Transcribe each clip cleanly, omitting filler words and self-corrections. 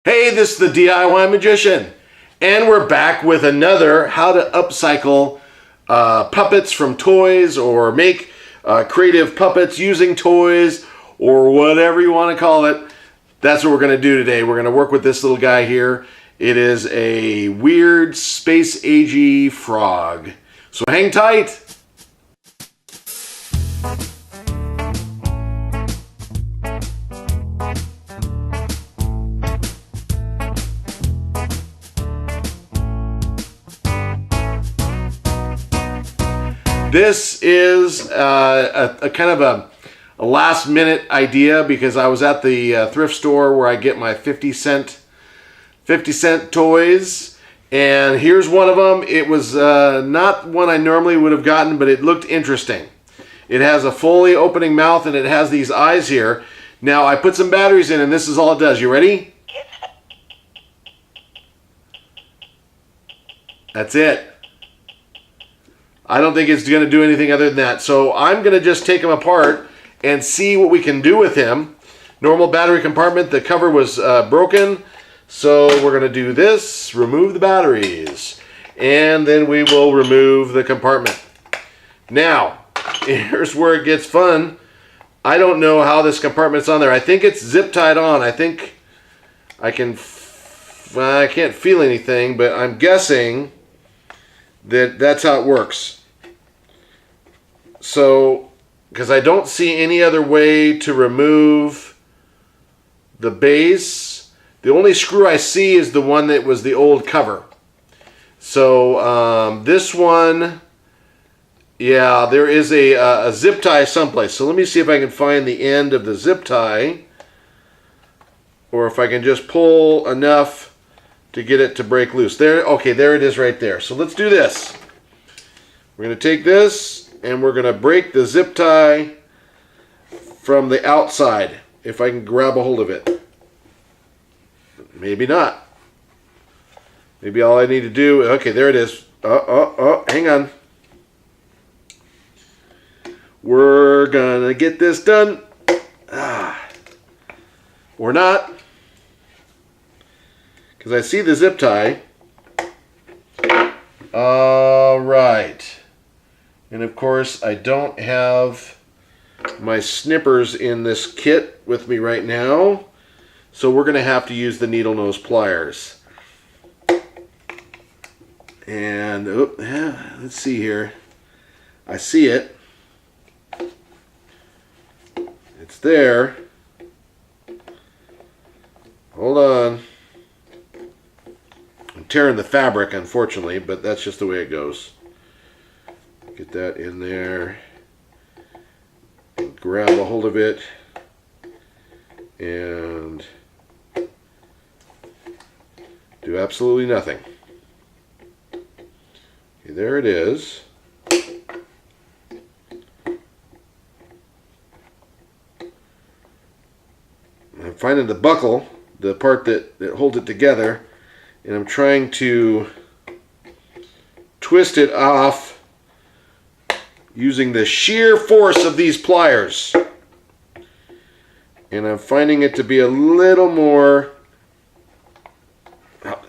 Hey, this is the DIY Magician, and we're back with another how to upcycle puppets from toys, or make creative puppets using toys, or whatever you want to call it. That's what we're going to do today. We're going to work with this little guy here. It is a weird space-agey frog. So hang tight. This is a kind of a last minute idea because I was at the thrift store where I get my 50 cent toys, and here's one of them. It was not one I normally would have gotten, but it looked interesting. It has a fully opening mouth and it has these eyes here. Now I put some batteries in and this is all it does. You ready? That's it. I don't think it's going to do anything other than that. So I'm going to just take him apart and see what we can do with him. Normal battery compartment. The cover was broken. So we're going to do this. Remove the batteries. And then we will remove the compartment. Now, here's where it gets fun. I don't know how this compartment's on there. I think it's zip tied on. I think I can't feel anything, but I'm guessing that that's how it works. So, because I don't see any other way to remove the base. The only screw I see is the one that was the old cover. So this one, yeah, there is a zip tie someplace. So let me see if I can find the end of the zip tie, or if I can just pull enough to get it to break loose. There, okay, there it is right there. So let's do this. We're going to take this and we're going to break the zip tie from the outside, if I can grab a hold of it. Maybe not. Maybe all I need to do, okay, there it is. Hang on. We're going to get this done. Or not. Because I see the zip tie. All right. And of course, I don't have my snippers in this kit with me right now. So we're going to have to use the needle nose pliers. And let's see here. I see it. It's there. Hold on. I'm tearing the fabric, unfortunately, but that's just the way it goes. Get that in there. And grab a hold of it. And do absolutely nothing. Okay, there it is. I'm finding the buckle, the part that holds it together, and I'm trying to twist it off using the sheer force of these pliers. And I'm finding it to be a little more...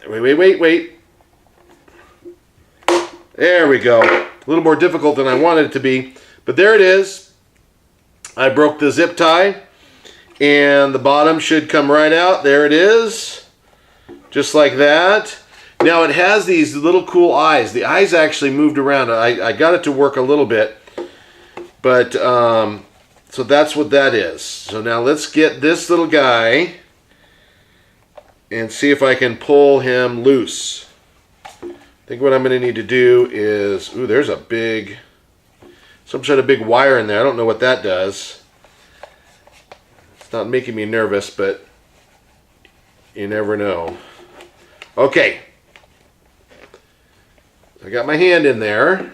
Wait. There we go. A little more difficult than I wanted it to be. But there it is. I broke the zip tie. And the bottom should come right out. There it is. Just like that. Now it has these little cool eyes. The eyes actually moved around. I got it to work a little bit. But, so that's what that is. So now let's get this little guy and see if I can pull him loose. I think what I'm going to need to do is, ooh, there's some sort of big wire in there. I don't know what that does. It's not making me nervous, but you never know. Okay. I got my hand in there.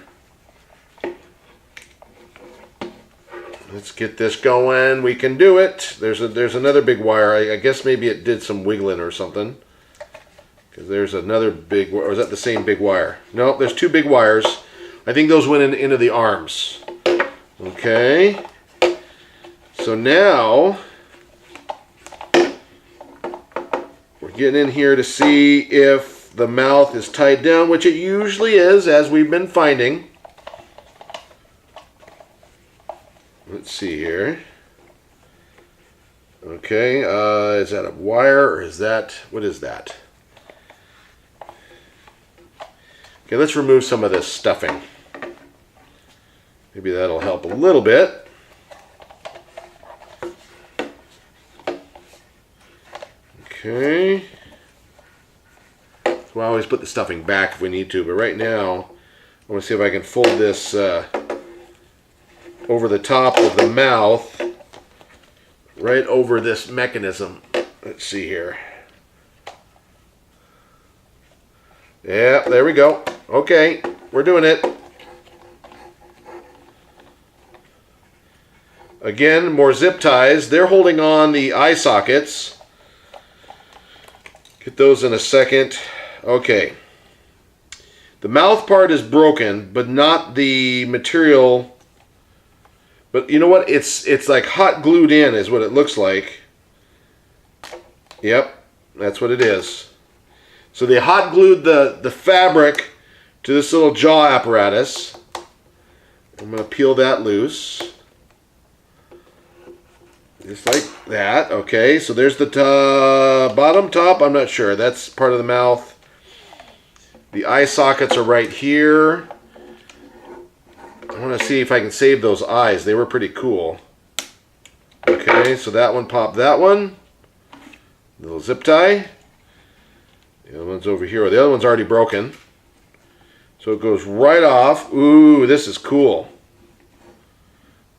Let's get this going. We can do it. There's another big wire. I guess maybe it did some wiggling or something. Because there's another big, or is that the same big wire? No, there's two big wires. I think those went into the arms. Okay. So now Getting in here to see if the mouth is tied down, which it usually is, as we've been finding. Let's see here. Okay, is that a wire or is that, what is that? Okay, let's remove some of this stuffing. Maybe that'll help a little bit. Okay. So I always put the stuffing back if we need to, but right now I want to see if I can fold this over the top of the mouth, right over this mechanism. Let's see here. Yeah, there we go. Okay, we're doing it. Again, more zip ties. They're holding on the eye sockets. Get those in a second. Okay. The mouth part is broken, but not the material. But you know what? It's like hot glued in is what it looks like. Yep, that's what it is. So they hot glued the fabric to this little jaw apparatus. I'm going to peel that loose. Just like that. Okay, so there's the bottom top. I'm not sure. That's part of the mouth. The eye sockets are right here. I want to see if I can save those eyes. They were pretty cool. Okay, so that one popped that one. Little zip tie. The other one's over here. The other one's already broken. So it goes right off. Ooh, this is cool.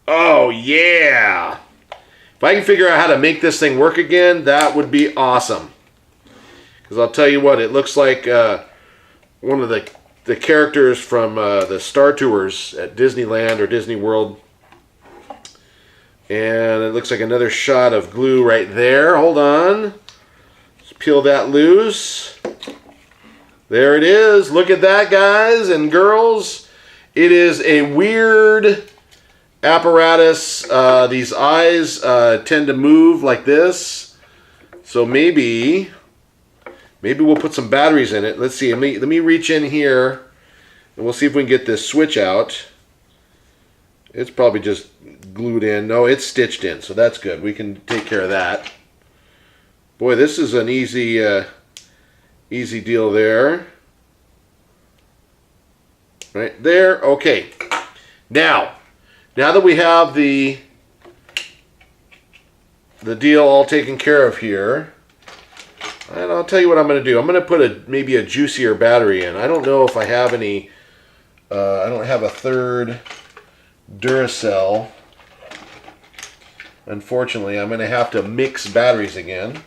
Oh, yeah. If I can figure out how to make this thing work again, that would be awesome. Because I'll tell you what, it looks like one of the characters from the Star Tours at Disneyland or Disney World. And it looks like another shot of glue right there. Hold on. Let's peel that loose. There it is. Look at that, guys and girls. It is a weird apparatus. These eyes tend to move like this. So maybe we'll put some batteries in it. Let's see. Let me reach in here and we'll see if we can get this switch out. It's probably just glued in. No, it's stitched in, so that's good. We can take care of that. Boy, this is an easy deal there. Right there. Okay. Now that we have the deal all taken care of here, and I'll tell you what I'm going to do. I'm going to put maybe a juicier battery in. I don't know if I have any. I don't have a third Duracell. Unfortunately, I'm going to have to mix batteries again.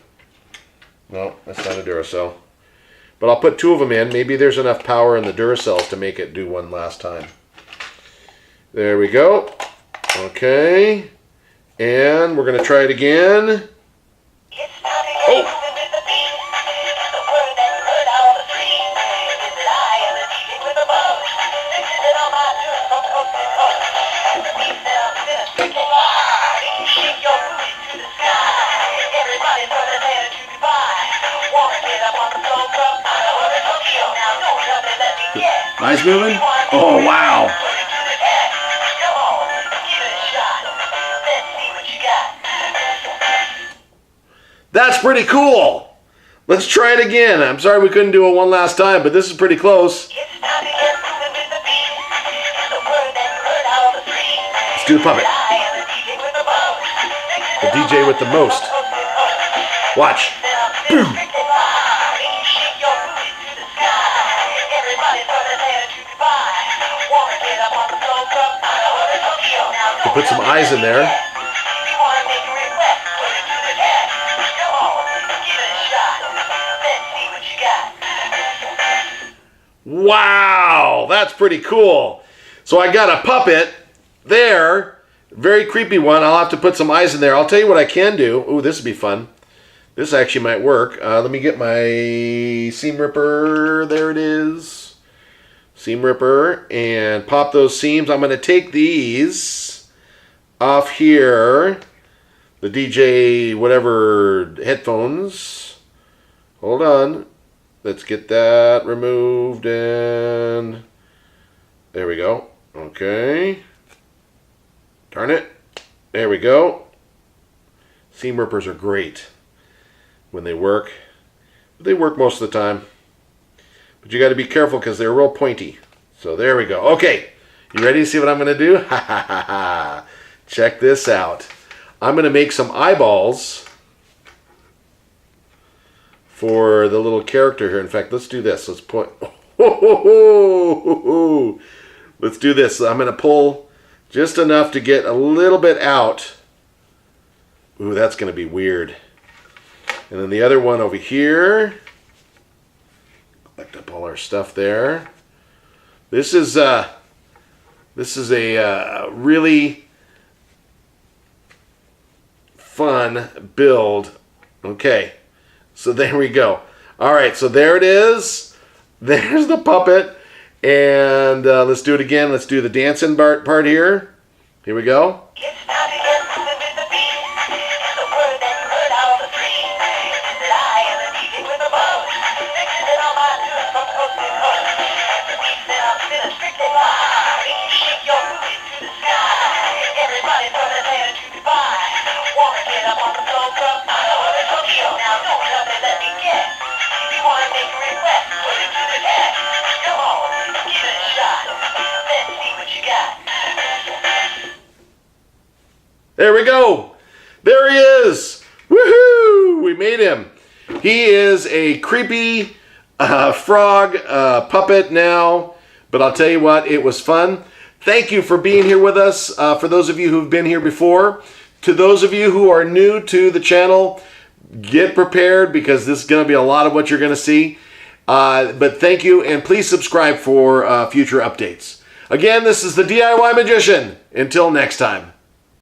No, that's not a Duracell. But I'll put two of them in. Maybe there's enough power in the Duracells to make it do one last time. There we go. Okay. And we're going to try it again. Oh! Eyes moving? Oh, wow. That's pretty cool. Let's try it again. I'm sorry we couldn't do it one last time, but this is pretty close. Let's do the puppet. The DJ with the most. Watch. Boom. We'll put some eyes in there. Wow, that's pretty cool. So I got a puppet there, very creepy one. I'll have to put some eyes in there. I'll tell you what I can do. Ooh, this would be fun. This actually might work. Let me get my seam ripper. There it is. Seam ripper, and pop those seams. I'm going to take these off here. The DJ whatever headphones. Hold on. Let's get that removed, and there we go. Okay. Darn it. There we go. Seam rippers are great when they work. They work most of the time. But you got to be careful because they're real pointy. So there we go. Okay. You ready to see what I'm going to do? Ha ha ha ha. Check this out. I'm going to make some eyeballs for the little character here. In fact, let's do this. Let's point. Let's do this. I'm going to pull just enough to get a little bit out. Ooh, that's going to be weird. And then the other one over here. Collect up all our stuff there. This is a really fun build. Okay. So there we go. All right, so there it is. There's the puppet. And let's do it again. Let's do the dancing part here. Here we go. There we go. There he is. Woohoo! We made him. He is a creepy frog puppet now. But I'll tell you what, it was fun. Thank you for being here with us. For those of you who've been here before. To those of you who are new to the channel, get prepared because this is going to be a lot of what you're going to see. But thank you, and please subscribe for future updates. Again, this is the DIY Magician. Until next time.